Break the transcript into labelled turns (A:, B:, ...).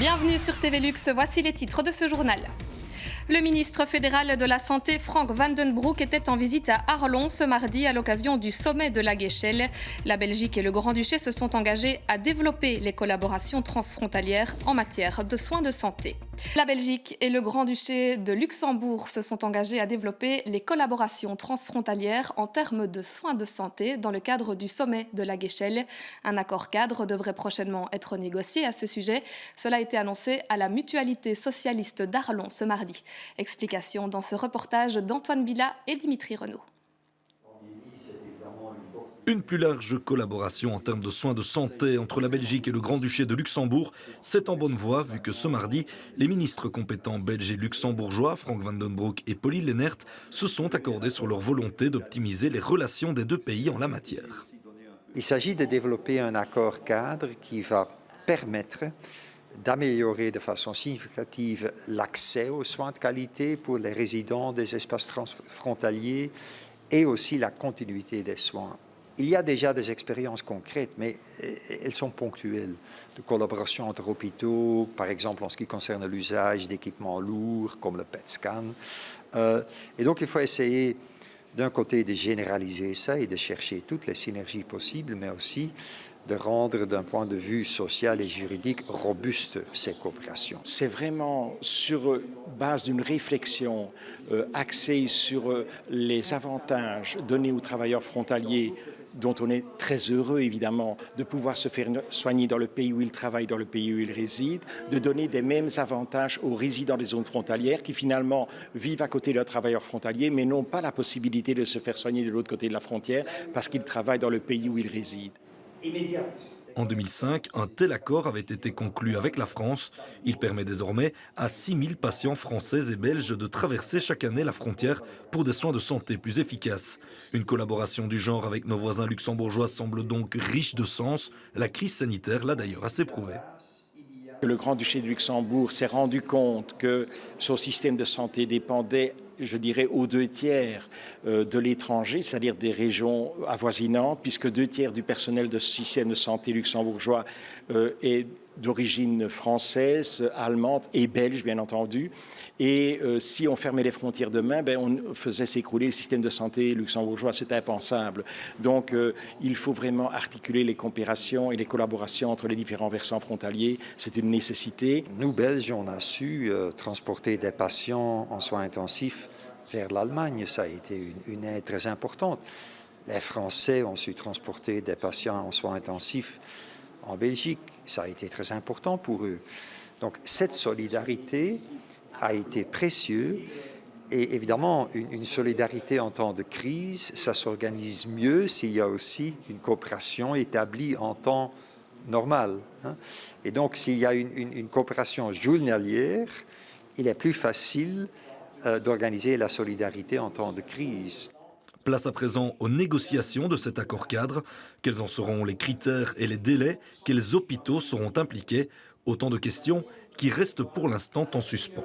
A: Bienvenue sur TV Lux, voici les titres de ce journal. Le ministre fédéral de la Santé, Frank van den Broek, était en visite à Arlon ce mardi à l'occasion du sommet de la Guéchelle. La Belgique et le Grand-Duché se sont engagés à développer les collaborations transfrontalières en matière de soins de santé. La Belgique et le Grand-Duché de Luxembourg se sont engagés à développer les collaborations transfrontalières en termes de soins de santé dans le cadre du sommet de la Guéchelle. Un accord cadre devrait prochainement être négocié à ce sujet. Cela a été annoncé à la Mutualité socialiste d'Arlon ce mardi. Explication dans ce reportage d'Antoine Bila et Dimitri Renaud.
B: Une plus large collaboration en termes de soins de santé entre la Belgique et le Grand-Duché de Luxembourg, c'est en bonne voie vu que ce mardi, les ministres compétents belges et luxembourgeois, Frank van den Broek et Polly Lenaert, se sont accordés sur leur volonté d'optimiser les relations des deux pays en la matière.
C: Il s'agit de développer un accord cadre qui va permettre d'améliorer de façon significative l'accès aux soins de qualité pour les résidents des espaces transfrontaliers et aussi la continuité des soins. Il y a déjà des expériences concrètes, mais elles sont ponctuelles, de collaboration entre hôpitaux, par exemple en ce qui concerne l'usage d'équipements lourds comme le PET scan. Et donc il faut essayer d'un côté de généraliser ça et de chercher toutes les synergies possibles, mais aussi de rendre d'un point de vue social et juridique robuste ces coopérations.
D: C'est vraiment sur base d'une réflexion axée sur les avantages donnés aux travailleurs frontaliers, dont on est très heureux évidemment de pouvoir se faire soigner dans le pays où ils travaillent, dans le pays où ils résident, de donner des mêmes avantages aux résidents des zones frontalières qui finalement vivent à côté de leurs travailleurs frontaliers mais n'ont pas la possibilité de se faire soigner de l'autre côté de la frontière parce qu'ils travaillent dans le pays où ils résident.
B: En 2005, un tel accord avait été conclu avec la France. Il permet désormais à 6000 patients français et belges de traverser chaque année la frontière pour des soins de santé plus efficaces. Une collaboration du genre avec nos voisins luxembourgeois semble donc riche de sens. La crise sanitaire l'a d'ailleurs assez prouvé.
D: Le Grand-Duché de Luxembourg s'est rendu compte que son système de santé dépendait, je dirais, aux 2/3 de l'étranger, c'est-à-dire des régions avoisinantes, puisque 2/3 du personnel de ce système de santé luxembourgeois est d'origine française, allemande et belge, bien entendu. Et si on fermait les frontières demain, on faisait s'écrouler le système de santé luxembourgeois. C'est impensable. Donc, il faut vraiment articuler les coopérations et les collaborations entre les différents versants frontaliers. C'est une nécessité.
C: Nous, Belges, on a su transporter des patients en soins intensifs vers l'Allemagne. Ça a été une aide très importante. Les Français ont su transporter des patients en soins intensifs en Belgique. Ça a été très important pour eux. Donc, cette solidarité a été précieuse. Et évidemment, une solidarité en temps de crise, ça s'organise mieux s'il y a aussi une coopération établie en temps normal. Et donc, s'il y a une coopération journalière, il est plus facile d'organiser la solidarité en temps de crise.
B: Place à présent aux négociations de cet accord cadre. Quels en seront les critères et les délais? Quels hôpitaux seront impliqués? Autant de questions qui restent pour l'instant en suspens.